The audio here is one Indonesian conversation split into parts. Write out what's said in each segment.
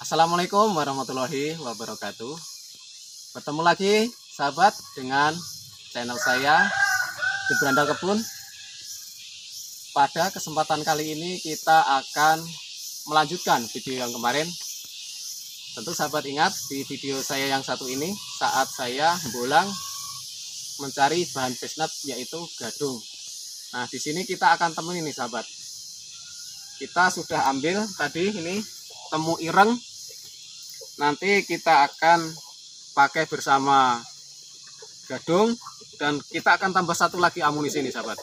Assalamualaikum warahmatullahi wabarakatuh. Bertemu lagi sahabat dengan channel saya di Berandal Kebun. Pada kesempatan kali ini kita akan melanjutkan video yang kemarin. Tentu sahabat ingat di video saya yang satu ini saat saya bolang mencari bahan pesnat yaitu gadung. Nah, di sini kita akan temuin nih sahabat. Kita sudah ambil tadi ini temu ireng. Nanti kita akan pakai bersama gadung dan kita akan tambah satu lagi amunisi nih sahabat.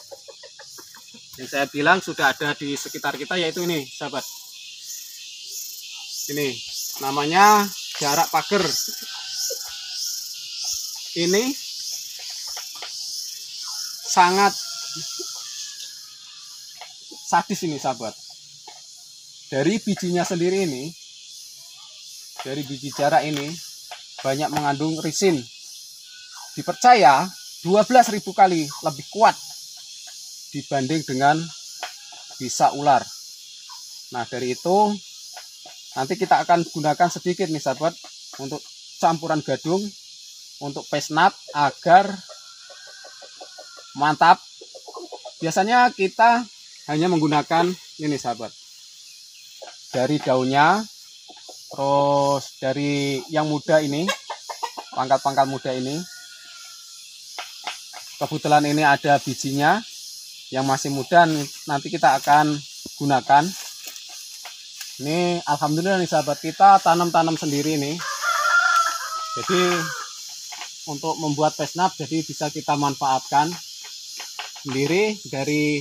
Yang saya bilang sudah ada di sekitar kita yaitu ini sahabat. Ini namanya jarak pagar. Ini sangat sadis ini sahabat. Dari bijinya sendiri ini, dari biji jarak ini banyak mengandung risin. Dipercaya 12.000 kali lebih kuat dibanding dengan bisa ular. Nah, dari itu nanti kita akan gunakan sedikit nih sahabat untuk campuran gadung untuk pesnat agar mantap. Biasanya kita hanya menggunakan ini sahabat, dari daunnya, terus dari yang muda ini, pangkal-pangkal muda ini. Kebetulan ini ada bijinya yang masih muda, nanti kita akan gunakan. Ini alhamdulillah nih sahabat, kita tanam-tanam sendiri nih. Jadi untuk membuat pesnat jadi bisa kita manfaatkan sendiri dari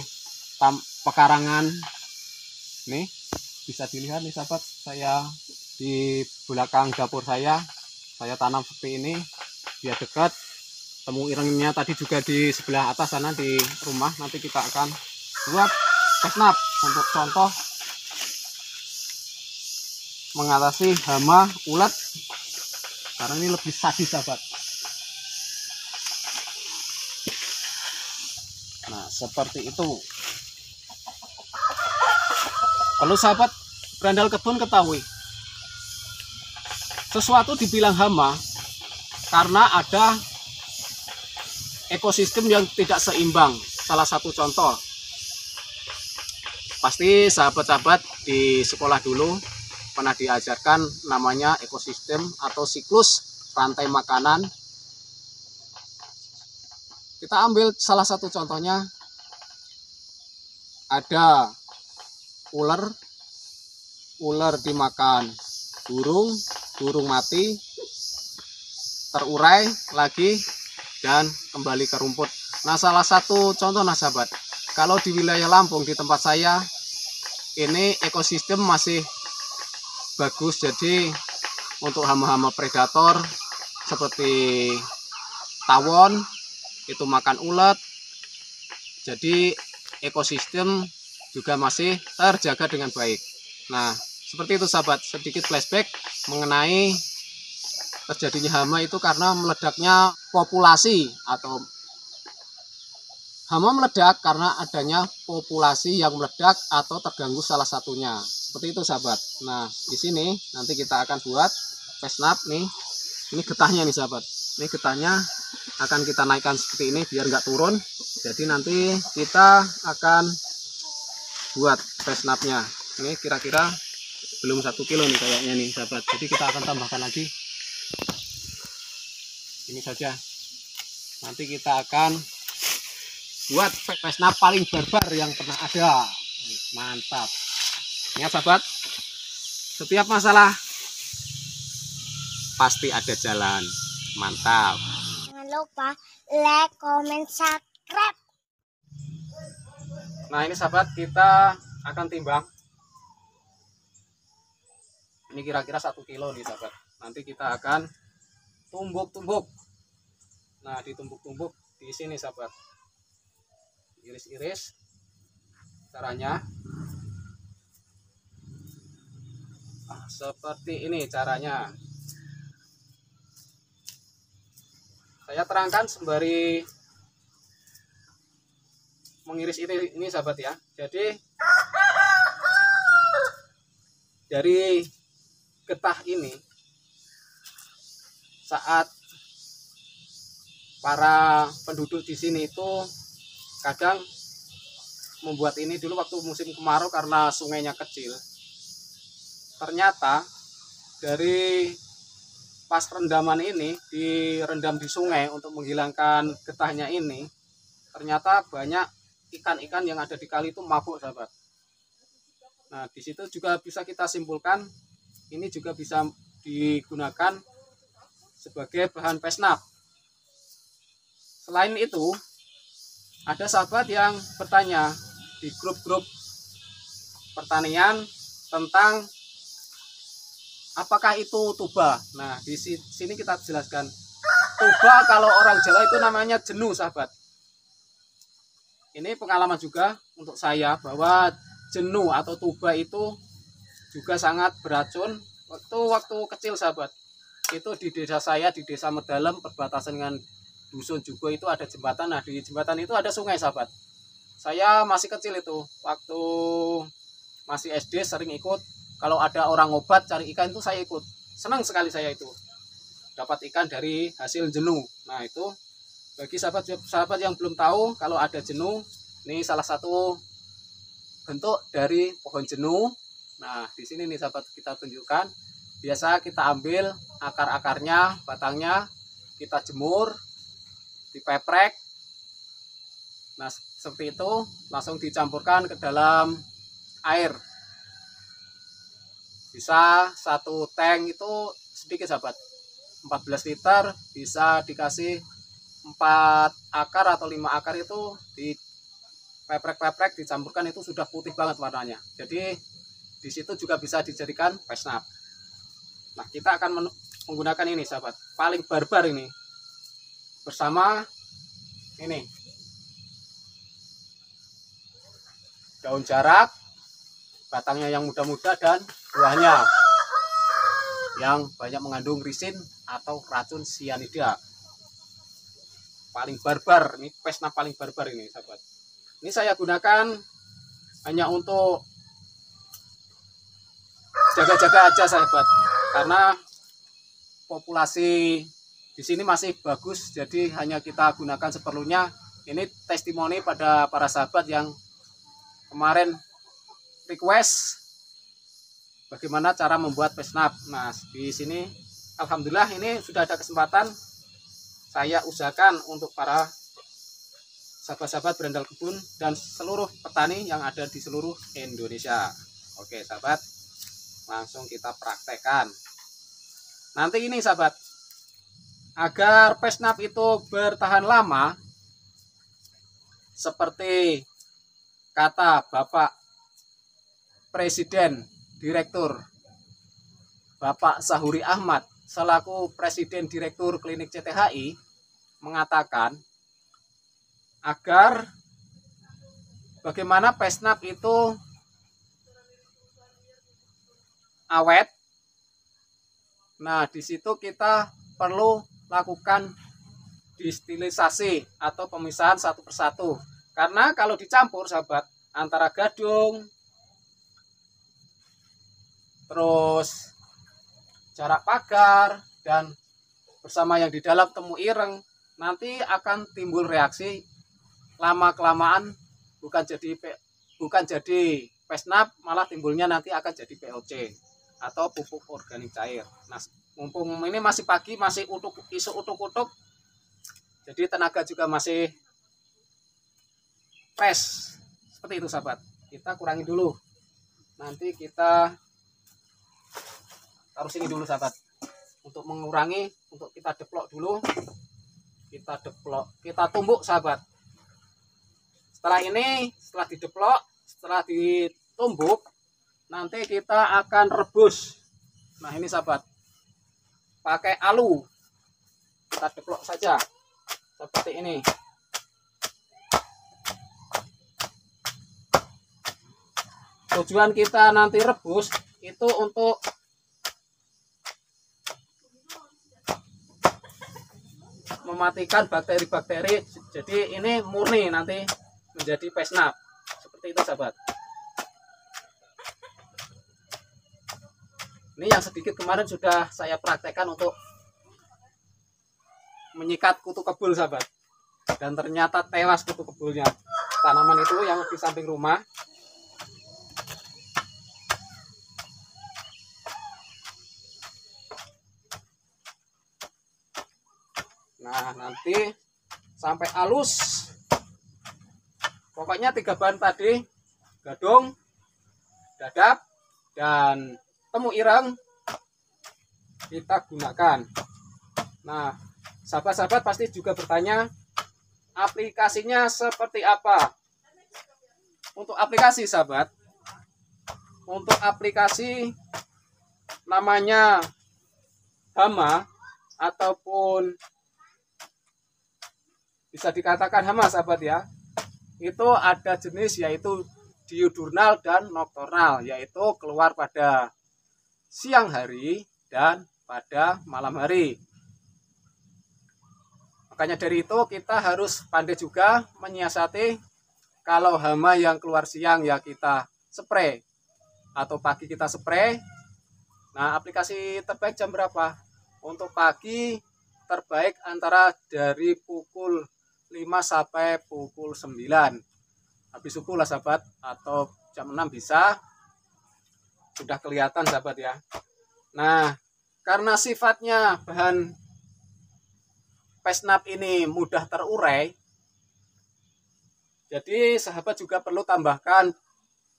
pekarangan. Nih bisa dilihat nih sahabat, saya di belakang dapur saya tanam seperti ini biar dekat. Temu irengnya tadi juga di sebelah atas sana di rumah. Nanti kita akan buat pesnat untuk contoh mengatasi hama ulat, karena ini lebih sadis sahabat. Nah, seperti itu. Perlu sahabat berandal kebun ketahui, sesuatu dibilang hama karena ada ekosistem yang tidak seimbang. Salah satu contoh, pasti sahabat-sahabat di sekolah dulu pernah diajarkan namanya ekosistem atau siklus rantai makanan. Kita ambil salah satu contohnya, ada ular dimakan burung mati, terurai lagi dan kembali ke rumput. Nah, salah satu contoh nah sahabat, kalau di wilayah Lampung di tempat saya ini ekosistem masih bagus. Jadi untuk hama-hama predator seperti tawon itu makan ulat, jadi ekosistem juga masih terjaga dengan baik. Nah, seperti itu sahabat, sedikit flashback mengenai terjadinya hama itu karena meledaknya populasi, atau hama meledak karena adanya populasi yang meledak atau terganggu salah satunya. Seperti itu sahabat. Nah, di sini nanti kita akan buat pesnat nih. Ini getahnya nih sahabat. Ini getahnya akan kita naikkan seperti ini biar nggak turun. Jadi nanti kita akan buat pesnatnya. Ini kira-kira belum 1 kilo nih kayaknya nih sahabat. Jadi kita akan tambahkan lagi. Ini saja. Nanti kita akan buat pesnat paling barbar yang pernah ada. Mantap. Ingat sahabat, setiap masalah pasti ada jalan. Mantap. Jangan lupa like, comment, subscribe. Nah, ini sahabat, kita akan timbang. Ini kira-kira 1 kilo nih sahabat. Nanti kita akan tumbuk-tumbuk. Nah, ditumbuk-tumbuk di sini sahabat. Iris-iris. Caranya seperti ini caranya. Saya terangkan sembari mengiris ini sahabat ya. Jadi dari getah ini, saat para penduduk di sini itu kadang membuat ini dulu waktu musim kemarau karena sungainya kecil. Ternyata dari pas rendaman ini direndam di sungai untuk menghilangkan getahnya ini, ternyata banyak ikan-ikan yang ada di kali itu mabuk, sahabat. Nah, di situ juga bisa kita simpulkan ini juga bisa digunakan sebagai bahan pesnap. Selain itu, ada sahabat yang bertanya di grup-grup pertanian tentang apakah itu tuba. Nah, di sini kita jelaskan. Tuba kalau orang Jawa itu namanya jenuh, sahabat. Ini pengalaman juga untuk saya bahwa jenuh atau tuba itu juga sangat beracun. Waktu kecil, sahabat, itu di desa saya, di desa Medalem, perbatasan dengan Dusun Jugo itu ada jembatan. Nah, di jembatan itu ada sungai, sahabat. Saya masih kecil itu, waktu masih SD sering ikut. Kalau ada orang obat cari ikan itu saya ikut. Senang sekali saya itu. Dapat ikan dari hasil jenuh. Nah, itu bagi sahabat yang belum tahu kalau ada jenuh, ini salah satu bentuk dari pohon jenuh. Nah, di sini nih sahabat kita tunjukkan. Biasa kita ambil akar-akarnya, batangnya, kita jemur, dipeprek. Nah, seperti itu langsung dicampurkan ke dalam air. Bisa satu tank itu sedikit, sahabat. 14 liter bisa dikasih 4 akar atau 5 akar itu dipeprek-peprek, dicampurkan, itu sudah putih banget warnanya. Jadi di situ juga bisa dijadikan pesnap. Nah, kita akan menggunakan ini, sahabat. Paling barbar ini. Bersama ini daun jarak, batangnya yang muda-muda dan buahnya yang banyak mengandung risin atau racun sianida. Paling barbar, ini pesnap paling barbar ini, sahabat. Ini saya gunakan hanya untuk jaga-jaga aja, sahabat, karena populasi di sini masih bagus, jadi hanya kita gunakan seperlunya. Ini testimoni pada para sahabat yang kemarin request bagaimana cara membuat pesnap. Nah, di sini alhamdulillah ini sudah ada kesempatan saya usahakan untuk para sahabat-sahabat berandal kebun dan seluruh petani yang ada di seluruh Indonesia. Oke, sahabat, langsung kita praktekkan. Nanti ini, sahabat, agar pesnap itu bertahan lama, seperti kata Bapak Presiden Direktur Bapak Sahuri Ahmad selaku Presiden Direktur Klinik CTHI mengatakan agar bagaimana pesnap itu awet. Nah, di situ kita perlu lakukan distilisasi atau pemisahan satu persatu. Karena kalau dicampur, sahabat, antara gadung, terus jarak pagar, dan bersama yang di dalam temu ireng, nanti akan timbul reaksi. Lama-kelamaan bukan jadi pesnap, malah timbulnya nanti akan jadi POC atau pupuk organik cair. Nah, mumpung ini masih pagi, masih isu utuk-utuk, jadi tenaga juga masih fresh. Seperti itu, sahabat. Kita kurangi dulu. Nanti kita taruh sini dulu, sahabat. Untuk mengurangi, untuk kita deplok dulu. Kita deplok, kita tumbuk, sahabat. Setelah ini, setelah dideplok, setelah ditumbuk, nanti kita akan rebus. Nah, ini, sahabat, pakai alu, kita deplok saja seperti ini. Tujuan kita nanti rebus itu untuk mematikan bakteri-bakteri. Jadi ini murni nanti menjadi pesnap. Seperti itu, sahabat. Ini yang sedikit kemarin sudah saya praktekkan untuk menyikat kutu kebul sahabat. Dan ternyata tewas kutu kebulnya. Tanaman itu yang di samping rumah. Nah, nanti sampai halus. Pokoknya 3 bahan tadi, gadung, dadap, dan temu ireng kita gunakan. Nah, sahabat-sahabat pasti juga bertanya, aplikasinya seperti apa? Untuk aplikasi sahabat, untuk aplikasi namanya hama ataupun bisa dikatakan hama sahabat ya, itu ada jenis yaitu diurnal dan nokturnal, yaitu keluar pada siang hari dan pada malam hari. Makanya dari itu kita harus pandai juga menyiasati. Kalau hama yang keluar siang ya kita spray, atau pagi kita spray. Nah, aplikasi terbaik jam berapa? Untuk pagi terbaik antara dari pukul 5 sampai pukul 9. Habis subuh lah sahabat, atau jam 6 bisa. Sudah kelihatan sahabat ya. Nah, karena sifatnya bahan pesnap ini mudah terurai, jadi sahabat juga perlu tambahkan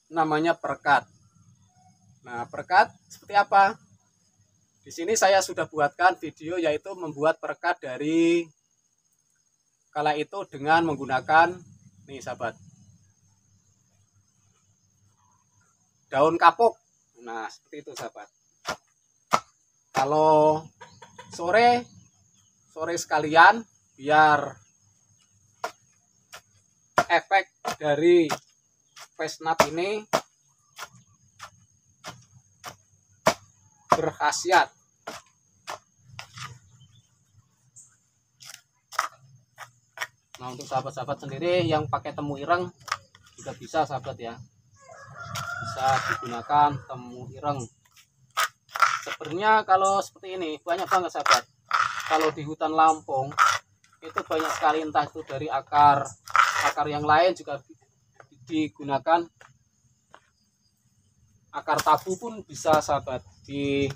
namanya perekat. Nah, perekat seperti apa? Di sini saya sudah buatkan video yaitu membuat perekat dari kala itu dengan menggunakan nih sahabat, daun kapuk. Nah, seperti itu sahabat. Kalau sore sekalian, biar efek dari pesnap ini berkhasiat. Nah, untuk sahabat-sahabat sendiri yang pakai temu ireng juga bisa sahabat ya, bisa digunakan temu ireng. Sebenarnya kalau seperti ini banyak banget sahabat. Kalau di hutan Lampung itu banyak sekali, entah itu dari akar yang lain juga digunakan. Akar tabu pun bisa sahabat digunakan.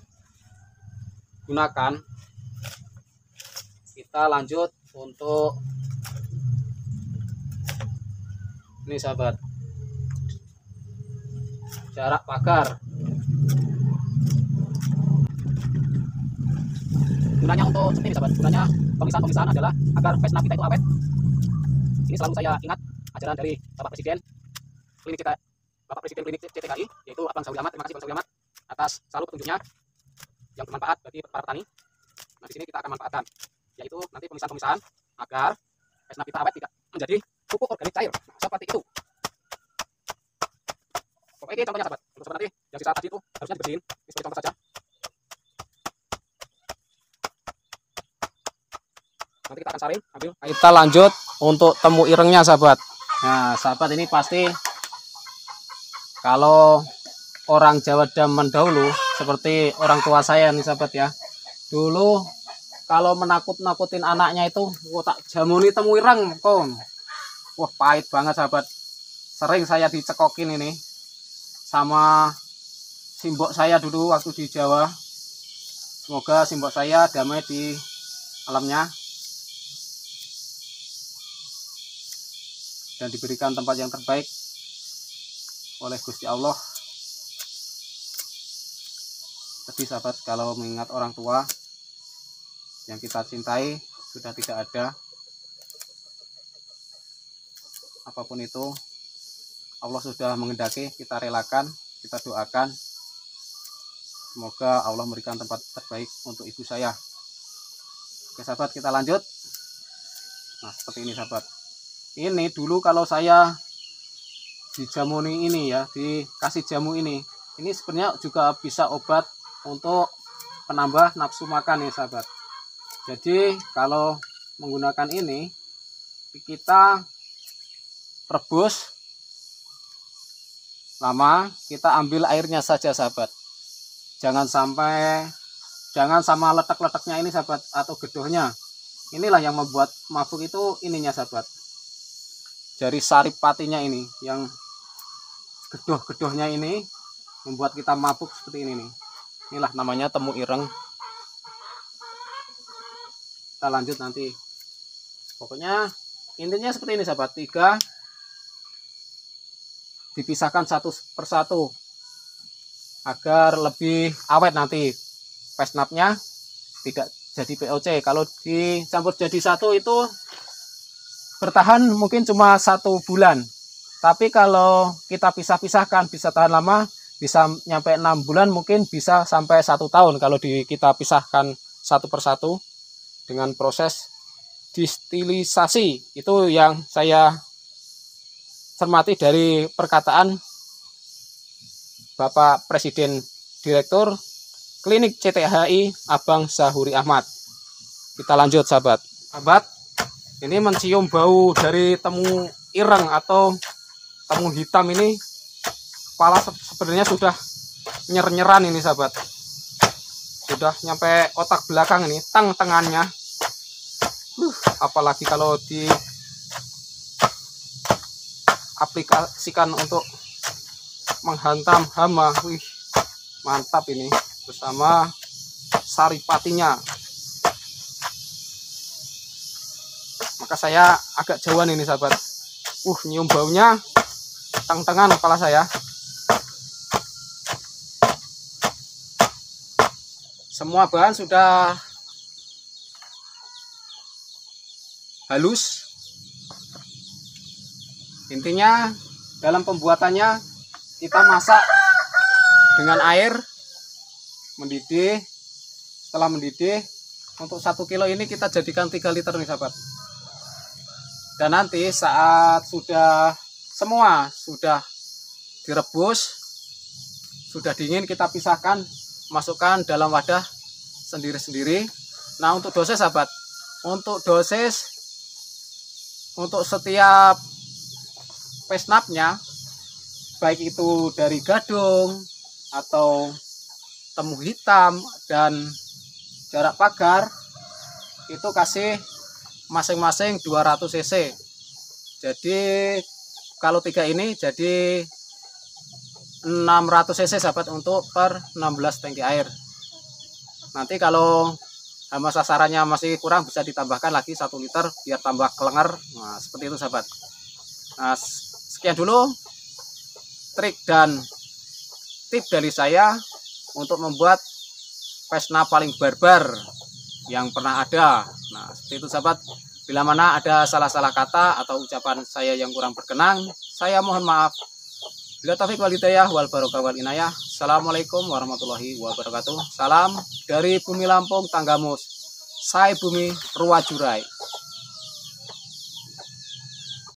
Kita lanjut untuk ini sahabat, jarak pagar. Gunanya untuk seperti ini sahabat, gunanya pemisahan adalah agar pesnap kita itu awet. Ini selalu saya ingat ajaran dari Bapak Presiden Klinik CTKI, yaitu Abang Sawi Ahmad. Terima kasih Bang Sawi Ahmad atas selalu petunjuknya yang bermanfaat bagi para petani. Nah, di sini kita akan manfaatkan, yaitu nanti pemisahan agar pesnap kita awet, tidak menjadi pupuk organik cair. Nah, seperti itu. Pokoknya ini contohnya sahabat. Untuk sahabat nanti yang sisa tadi itu harusnya dibersihin. Ini sebagai contoh saja. Nanti kita akan saring, ambil. Kita lanjut untuk temu irengnya sahabat. Nah, sahabat, ini pasti kalau orang Jawa zaman dahulu seperti orang tua saya nih sahabat ya. Dulu kalau menakut-nakutin anaknya itu, tak jamuni temu ireng kon. Wah, pahit banget sahabat. Sering saya dicekokin ini sama simbok saya dulu waktu di Jawa. Semoga simbok saya damai di alamnya dan diberikan tempat yang terbaik oleh Gusti Allah. Sedih sahabat kalau mengingat orang tua yang kita cintai sudah tidak ada. Apapun itu Allah sudah mengendaki, kita relakan, kita doakan. Semoga Allah memberikan tempat terbaik untuk ibu saya. Oke sahabat, kita lanjut. Nah, seperti ini sahabat. Ini dulu kalau saya dijamuni ini ya, dikasih jamu ini sebenarnya juga bisa obat untuk penambah nafsu makan ya sahabat. Jadi kalau menggunakan ini, kita rebus lama, kita ambil airnya saja sahabat. Jangan sama letak-letaknya ini sahabat, atau gedohnya. Inilah yang membuat mabuk itu ininya sahabat. Dari saripatinya ini, yang gedoh-gedohnya ini membuat kita mabuk seperti ini nih. Inilah namanya temu ireng. Kita lanjut nanti. Pokoknya intinya seperti ini sahabat. 3 dipisahkan satu persatu agar lebih awet nanti. Pesnapnya tidak jadi POC. Kalau dicampur jadi satu itu bertahan mungkin cuma 1 bulan. Tapi kalau kita pisah-pisahkan bisa tahan lama, bisa nyampe 6 bulan, mungkin bisa sampai 1 tahun kalau kita pisahkan satu persatu dengan proses distilisasi. Itu yang saya cermati dari perkataan Bapak Presiden Direktur Klinik CTHI Abang Zahuri Ahmad. Kita lanjut sahabat. Sahabat, ini mencium bau dari temu ireng atau temu hitam ini. Kepala sebenarnya sudah nyer-nyeran ini sahabat. Sudah nyampe otak belakang ini, tengahnya. Apalagi kalau diaplikasikan untuk menghantam hama. Wih, mantap ini. Bersama saripatinya. Maka saya agak jauhan ini sahabat. Nyium baunya teng-tengan kepala saya. Semua bahan sudah halus. Intinya dalam pembuatannya kita masak dengan air mendidih. Setelah mendidih, untuk 1 kilo ini kita jadikan 3 liter nih sahabat. Dan nanti saat semua sudah direbus, sudah dingin, kita pisahkan, masukkan dalam wadah sendiri-sendiri. Nah, untuk dosis sahabat, untuk setiap pesnapnya, baik itu dari gadung atau temu hitam dan jarak pagar, itu kasih masing-masing 200 cc. Jadi kalau 3 ini jadi 600 cc sahabat, untuk per 16 tangki air. Nanti kalau hama sasarannya masih kurang, bisa ditambahkan lagi 1 liter biar tambah kelenger. Nah, seperti itu sahabat. Nah, sekian dulu trik dan tip dari saya untuk membuat pesna paling barbar yang pernah ada. Nah, seperti itu sahabat. Bila mana ada salah-salah kata atau ucapan saya yang kurang berkenan, saya mohon maaf. Bila taufik wal hidayah wal barokah wal inayah. Assalamualaikum warahmatullahi wabarakatuh. Salam dari Bumi Lampung Tanggamus. Saya Bumi Ruwajurai.